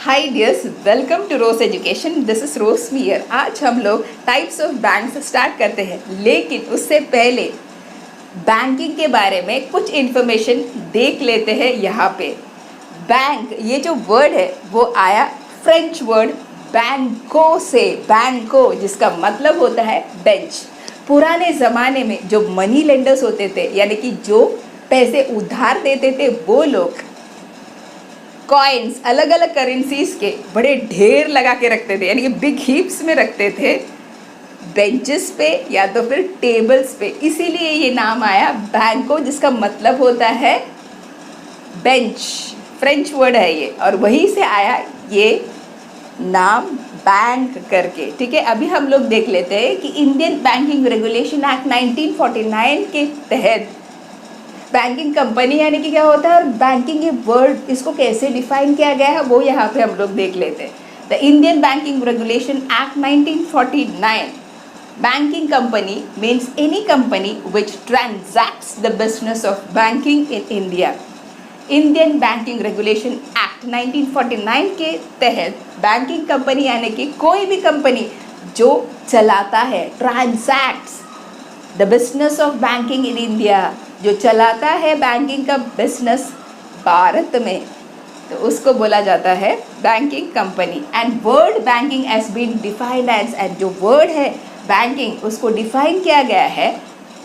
Hi dears, welcome to Rose education. This is Rose Mir. आज हम लोग टाइप्स ऑफ बैंक स्टार्ट करते हैं, लेकिन उससे पहले बैंकिंग के बारे में कुछ इन्फॉर्मेशन देख लेते हैं। यहाँ पे बैंक, ये जो वर्ड है वो आया फ्रेंच वर्ड बैंको से, बैंको जिसका मतलब होता है बेंच। पुराने ज़माने में जो मनी लेंडर्स होते थे, यानी कि जो पैसे उधार देते थे, वो लोग कॉइन्स अलग अलग करेंसीज के बड़े ढेर लगा के रखते थे, यानी कि बिग हीप्स में रखते थे बेंचेस पे या तो फिर टेबल्स पे। इसीलिए ये नाम आया बैंको, जिसका मतलब होता है बेंच। फ्रेंच वर्ड है ये, और वहीं से आया ये नाम बैंक करके। ठीक है, अभी हम लोग देख लेते हैं कि इंडियन बैंकिंग रेगुलेशन एक्ट 1949 के तहत बैंकिंग कंपनी यानी कि क्या होता है, और बैंकिंग ये वर्ड इसको कैसे डिफाइन किया गया है वो यहाँ पे हम लोग देख लेते हैं। The Indian banking regulation act 1949, banking company means any company which transacts the business of banking in India. Indian banking regulation act 1949 के तहत बैंकिंग कंपनी यानी कि कोई भी कंपनी जो चलाता है, transacts the business of banking in India, जो चलाता है बैंकिंग का बिजनेस भारत में, तो उसको बोला जाता है banking company. And word banking has been defined as, and जो वर्ड है बैंकिंग उसको डिफाइन किया गया है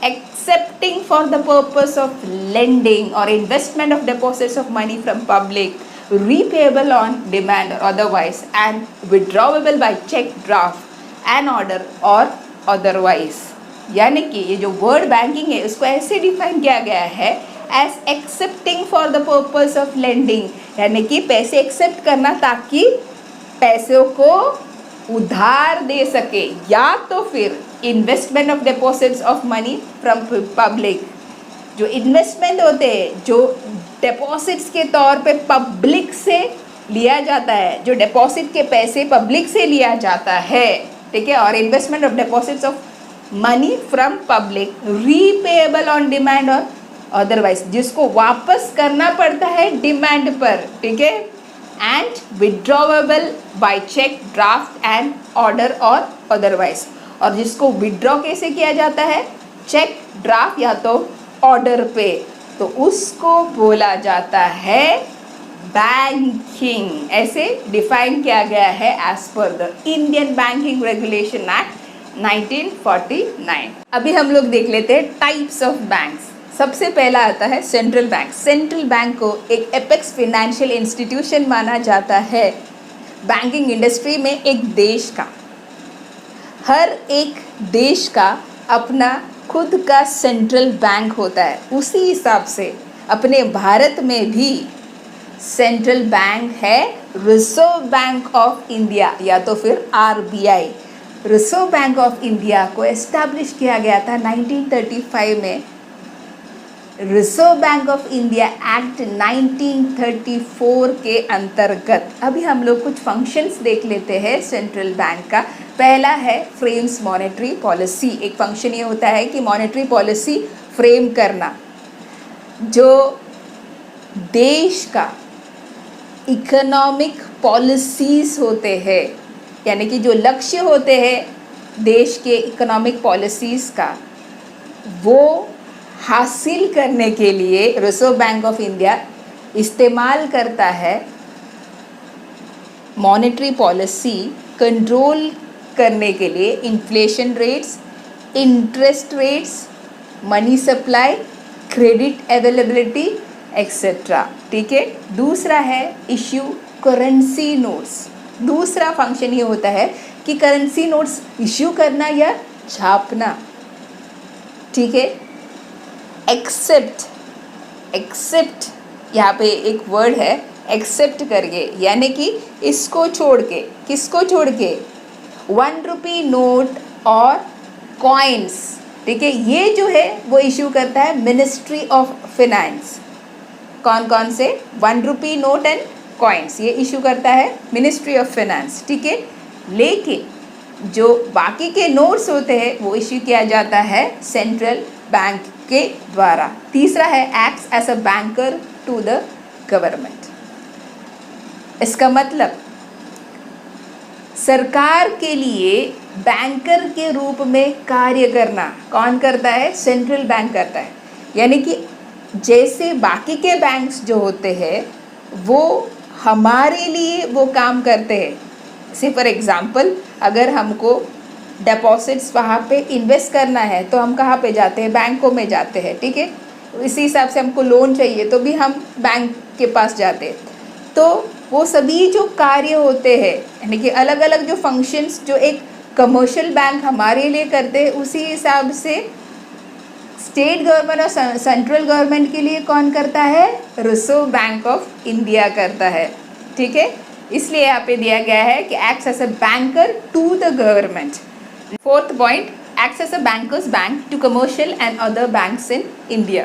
accepting for the purpose of lending और investment of deposits of money from public, repayable on demand or otherwise, and withdrawable by check, draft and order or otherwise। यानी कि ये जो वर्ड बैंकिंग है उसको ऐसे डिफाइन किया गया है as accepting for the purpose of lending, यानी कि पैसे एक्सेप्ट करना ताकि पैसों को उधार दे सके, या तो फिर investment of deposits of money from public, जो इन्वेस्टमेंट होते हैं जो डिपॉजिट्स के तौर पे पब्लिक से लिया जाता है, जो डिपॉजिट के पैसे पब्लिक से लिया जाता है। ठीक है, और investment of deposits of money from public, repayable on demand और अदरवाइज, जिसको वापस करना पड़ता है डिमांड पर। ठीक है, and withdrawable by cheque, draft and order और अदरवाइज, और जिसको विड्रॉ कैसे किया जाता है, चेक, ड्राफ्ट या तो ऑर्डर पे, तो उसको बोला जाता है बैंकिंग। ऐसे डिफाइन किया गया है as per the Indian banking regulation act 1949। अभी हम लोग देख लेते हैं टाइप्स ऑफ बैंक्स। सबसे पहला आता है सेंट्रल बैंक। सेंट्रल बैंक को एक एपेक्स फाइनेंशियल इंस्टीट्यूशन माना जाता है बैंकिंग इंडस्ट्री में। एक देश का, हर एक देश का अपना खुद का सेंट्रल बैंक होता है। उसी हिसाब से अपने भारत में भी सेंट्रल बैंक है रिजर्व बैंक ऑफ इंडिया, या तो फिर RBI. Reserve bank of India को एस्टैब्लिश किया गया था 1935 में। Reserve bank of India act 1934 के अंतर्गत। अभी हम लोग कुछ फंक्शंस देख लेते हैं सेंट्रल बैंक का। पहला है फ्रेम्स मॉनेटरी पॉलिसी। एक फंक्शन ये होता है कि मॉनेटरी पॉलिसी फ्रेम करना, जो देश का इकोनॉमिक पॉलिसीज़ होते हैं, यानी कि जो लक्ष्य होते हैं देश के इकोनॉमिक पॉलिसीज़ का, वो हासिल करने के लिए रिजर्व बैंक ऑफ इंडिया इस्तेमाल करता है मॉनेटरी पॉलिसी कंट्रोल करने के लिए inflation rates, interest rates, money supply, credit availability etcetera. ठीक है, दूसरा है इश्यू करेंसी नोट्स। दूसरा फंक्शन ये होता है कि करेंसी नोट्स इश्यू करना या छापना। ठीक है, एक्सेप्ट यहाँ पे एक वर्ड है एक्सेप्ट करके, यानी कि इसको छोड़ के, किसको छोड़ के, 1 रुपी नोट और कॉइन्स। ठीक है, ये जो है वो इश्यू करता है मिनिस्ट्री ऑफ फिनेंस। कौन कौन से, 1 रुपी नोट एंड कॉइन्स, ये इशू करता है मिनिस्ट्री ऑफ फिनेंस। ठीक है, लेकिन जो बाकी के नोट्स होते हैं वो इशू किया जाता है सेंट्रल बैंक के द्वारा। तीसरा है acts as a banker to the government. इसका मतलब सरकार के लिए बैंकर के रूप में कार्य करना कौन करता है? सेंट्रल बैंक करता है। यानी कि जैसे बाकी के बैंक्स जो होते हैं वो हमारे लिए वो काम करते हैं। से फॉर एग्ज़ाम्पल अगर हमको डिपॉजिट्स वहाँ पे इन्वेस्ट करना है तो हम कहाँ पे जाते हैं? बैंकों में जाते हैं, ठीक है। इसी हिसाब से हमको लोन चाहिए तो भी हम बैंक के पास जाते हैं। तो वो सभी जो कार्य होते हैं यानी कि अलग अलग जो फंक्शंस जो एक कमर्शियल बैंक हमारे लिए करते हैं, उसी हिसाब से स्टेट गवर्नमेंट और सेंट्रल गवर्नमेंट के लिए कौन करता है? रिजर्व बैंक ऑफ इंडिया करता है, ठीक है। इसलिए यहाँ पे दिया गया है कि acts as a banker to the government. Fourth point, acts as a bankers bank to commercial and other banks in India.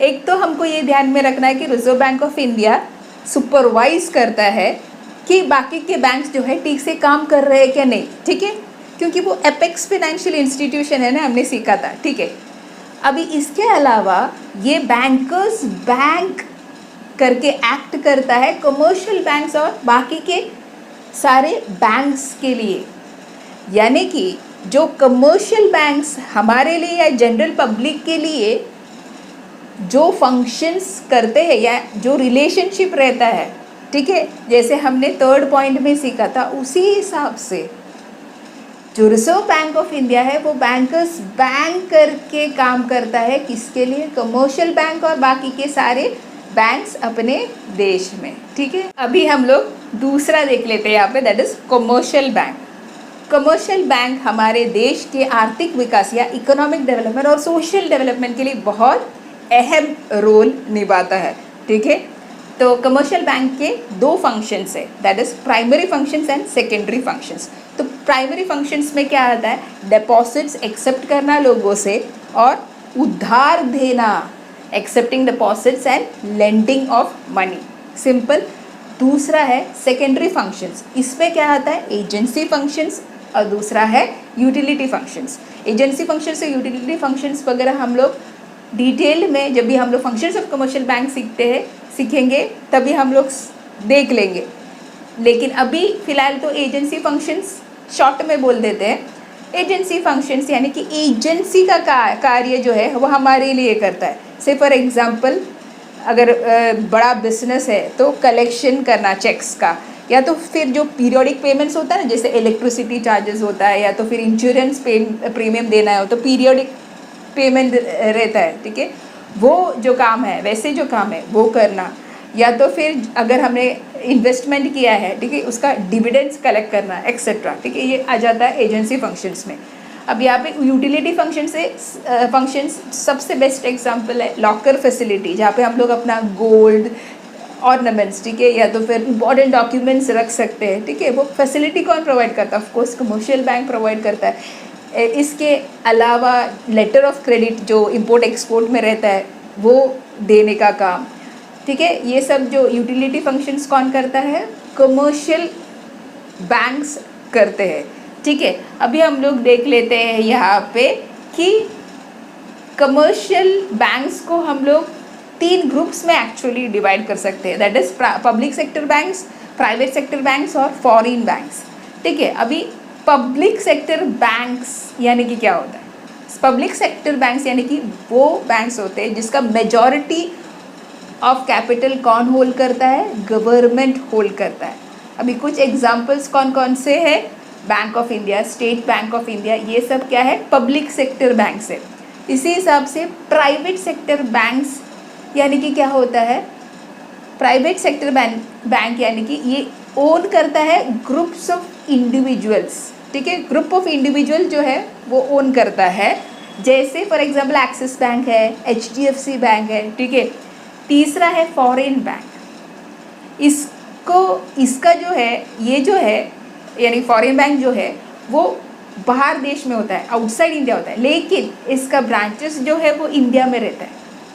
एक तो हमको ये ध्यान में रखना है कि reserve bank of India supervise करता है कि बाकी के बैंक्स जो है ठीक से काम कर रहे हैं क्या नहीं, ठीक है, क्योंकि वो एपेक्स फाइनेंशियल इंस्टीट्यूशन है ना, हमने सीखा था, ठीक है। अभी इसके अलावा ये बैंकर्स बैंक करके एक्ट करता है कमर्शियल बैंक्स और बाकी के सारे बैंक्स के लिए। यानी कि जो कमर्शियल बैंक्स हमारे लिए या जनरल पब्लिक के लिए जो फंक्शंस करते हैं या जो रिलेशनशिप रहता है, ठीक है, जैसे हमने थर्ड पॉइंट में सीखा था, उसी हिसाब से जो रिजर्व बैंक ऑफ इंडिया है वो बैंकर्स बैंक करके काम करता है। किसके लिए? कमर्शियल बैंक और बाकी के सारे बैंक्स अपने देश में, ठीक है। अभी हम लोग दूसरा देख लेते हैं यहाँ पे, that is commercial bank. Commercial bank हमारे देश के आर्थिक विकास या इकोनॉमिक डेवलपमेंट और सोशल डेवलपमेंट के लिए बहुत अहम रोल निभाता है, ठीक है। तो कमर्शियल बैंक के दो फंक्शंस है, that is primary functions and secondary functions. तो प्राइमरी फंक्शंस में क्या आता है? डिपॉजिट्स एक्सेप्ट करना लोगों से और उधार देना, accepting deposits and lending of money, simple. दूसरा है सेकेंडरी फंक्शंस, इसमें क्या आता है? एजेंसी फंक्शंस और दूसरा है यूटिलिटी फंक्शंस। एजेंसी फंक्शंस से यूटिलिटी फंक्शंस वगैरह हम लोग डिटेल में जब भी हम लोग फंक्शंस ऑफ कमर्शियल बैंक सीखेंगे तभी हम लोग देख लेंगे। लेकिन अभी फ़िलहाल तो एजेंसी फंक्शंस शॉर्ट में बोल देते हैं। एजेंसी फंक्शंस यानी कि एजेंसी का कार्य जो है वो हमारे लिए करता है। से फॉर एग्ज़ाम्पल अगर बड़ा बिजनेस है तो कलेक्शन करना चेक्स का, या तो फिर जो पीरियोडिक पेमेंट्स होता है ना, जैसे इलेक्ट्रिसिटी चार्जेस होता है, या तो फिर इंश्योरेंस प्रीमियम देना हो तो पीरियोडिक पेमेंट रहता है, ठीक है। वो जो काम है, वैसे जो काम है वो करना, या तो फिर अगर हमने इन्वेस्टमेंट किया है, ठीक है, उसका डिविडेंड्स कलेक्ट करना एक्सेट्रा, ठीक है, ये आ जाता है एजेंसी फंक्शंस में। अब यहाँ पे यूटिलिटी फंक्शंस सबसे बेस्ट एग्जांपल है लॉकर फैसिलिटी, जहाँ पे हम लोग अपना गोल्ड ऑर्नामेंट्स, ठीक है, या तो फिर इंपॉर्टेंट डॉक्यूमेंट्स रख सकते हैं, ठीक है। वो फैसिलिटी कौन प्रोवाइड करता है? Of course commercial bank provide करता है। इसके अलावा लेटर ऑफ क्रेडिट जो इंपोर्ट एक्सपोर्ट में रहता है वो देने का काम, ठीक है। ये सब जो यूटिलिटी फंक्शंस कौन करता है? कमर्शियल बैंक्स करते हैं, ठीक है। अभी हम लोग देख लेते हैं यहाँ पे कि कमर्शियल बैंक्स को हम लोग 3 ग्रुप्स में एक्चुअली डिवाइड कर सकते हैं, that is public sector banks, private sector banks और फॉरेन बैंक्स, ठीक है। अभी पब्लिक सेक्टर बैंक्स यानी कि क्या होता है? पब्लिक सेक्टर बैंक्स यानी कि वो बैंक्स होते हैं जिसका मेजॉरिटी ऑफ कैपिटल कौन होल्ड करता है? गवर्नमेंट होल्ड करता है। अभी कुछ एग्जांपल्स कौन कौन से हैं? Bank of India, state bank of India, ये सब क्या है? पब्लिक सेक्टर बैंक्स है। इसी हिसाब से प्राइवेट सेक्टर बैंक्स यानी कि क्या होता है? प्राइवेट सेक्टर बैंक यानी कि ये ओन करता है ग्रुप्स ऑफ इंडिविजुअल्स, ठीक है। ग्रुप ऑफ इंडिविजुअल जो है वो ओन करता है, जैसे फॉर एग्जांपल एक्सिस बैंक है, HDFC बैंक है, ठीक है। तीसरा है फॉरेन बैंक। इसका जो है, ये जो है यानी फॉरेन बैंक जो है वो बाहर देश में होता है, आउटसाइड इंडिया होता है, लेकिन इसका ब्रांचेस जो है वो इंडिया में रहता है,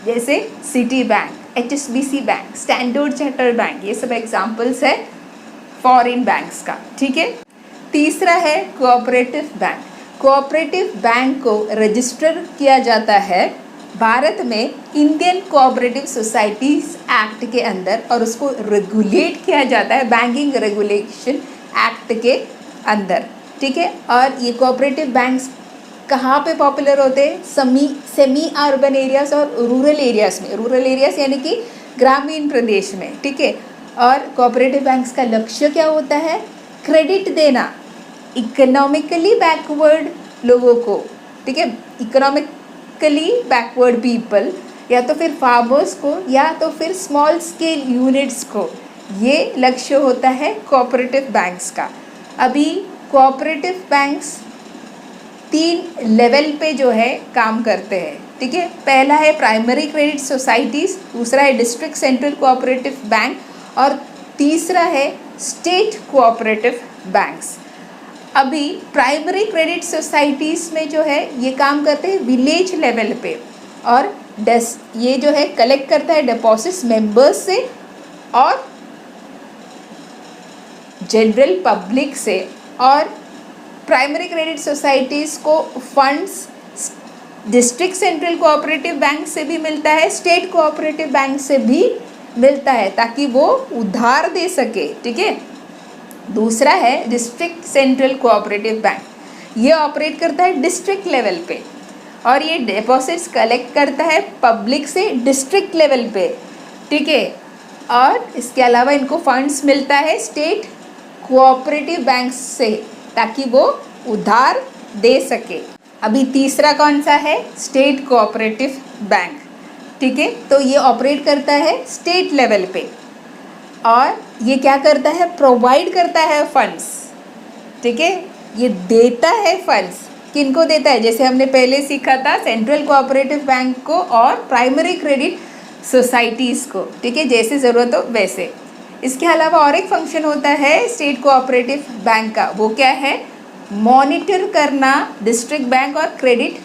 जैसे city bank, HSBC bank, standard chartered bank, ये सब एग्जांपल्स है फॉरेन बैंक्स का, ठीक है। तीसरा है कोऑपरेटिव बैंक। कोऑपरेटिव बैंक को रजिस्टर किया जाता है भारत में इंडियन कोऑपरेटिव सोसाइटीज एक्ट के अंदर और उसको रेगुलेट किया जाता है बैंकिंग रेगुलेशन एक्ट के अंदर, ठीक है। और ये कोऑपरेटिव बैंक्स कहाँ पे पॉपुलर होते हैं? सेमी अर्बन एरियाज और रूरल एरियाज में। रूरल एरियाज यानी कि ग्रामीण प्रदेश में, ठीक है। और कोऑपरेटिव बैंक्स का लक्ष्य क्या होता है? क्रेडिट देना इकोनॉमिकली बैकवर्ड लोगों को, ठीक है, इकोनॉमिकली बैकवर्ड पीपल, या तो फिर फार्मर्स को, या तो फिर स्मॉल स्केल यूनिट्स को। ये लक्ष्य होता है कोऑपरेटिव बैंक्स का। अभी कोऑपरेटिव बैंक्स 3 लेवल पे जो है काम करते हैं, ठीक है। पहला है प्राइमरी क्रेडिट सोसाइटीज़, दूसरा है डिस्ट्रिक्ट सेंट्रल कोऑपरेटिव बैंक और तीसरा है स्टेट कोऑपरेटिव बैंक्स। अभी प्राइमरी क्रेडिट सोसाइटीज़ में जो है ये काम करते हैं विलेज लेवल पे, और ये जो है कलेक्ट करता है डिपॉजिट्स मेंबर्स से और जनरल पब्लिक से। और प्राइमरी क्रेडिट सोसाइटीज़ को funds district central cooperative bank से भी मिलता है, स्टेट कोऑपरेटिव बैंक से भी मिलता है, ताकि वो उधार दे सके, ठीक है। दूसरा है डिस्ट्रिक्ट सेंट्रल कोऑपरेटिव बैंक, ये ऑपरेट करता है डिस्ट्रिक्ट लेवल पे और ये डिपॉजिट्स कलेक्ट करता है पब्लिक से डिस्ट्रिक्ट लेवल पे, ठीक है। और इसके अलावा इनको फंड्स मिलता है स्टेट कोऑपरेटिव बैंक से, ताकि वो उधार दे सके। अभी तीसरा कौन सा है? स्टेट कोऑपरेटिव बैंक, ठीक है। तो ये ऑपरेट करता है स्टेट लेवल पे और ये क्या करता है? प्रोवाइड करता है फंड्स, ठीक है। ये देता है फंड्स, किनको देता है? जैसे हमने पहले सीखा था, सेंट्रल कोऑपरेटिव बैंक को और प्राइमरी क्रेडिट सोसाइटीज़ को, ठीक है, जैसे ज़रूरत हो वैसे। इसके अलावा और एक फंक्शन होता है स्टेट कोऑपरेटिव बैंक का, वो क्या है? मॉनिटर करना डिस्ट्रिक्ट बैंक और क्रेडिट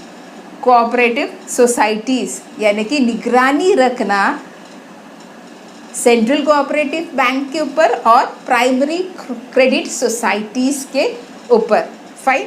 कोऑपरेटिव सोसाइटीज़, यानी कि निगरानी रखना सेंट्रल कोऑपरेटिव बैंक के ऊपर और प्राइमरी क्रेडिट सोसाइटीज़ के ऊपर। फाइन।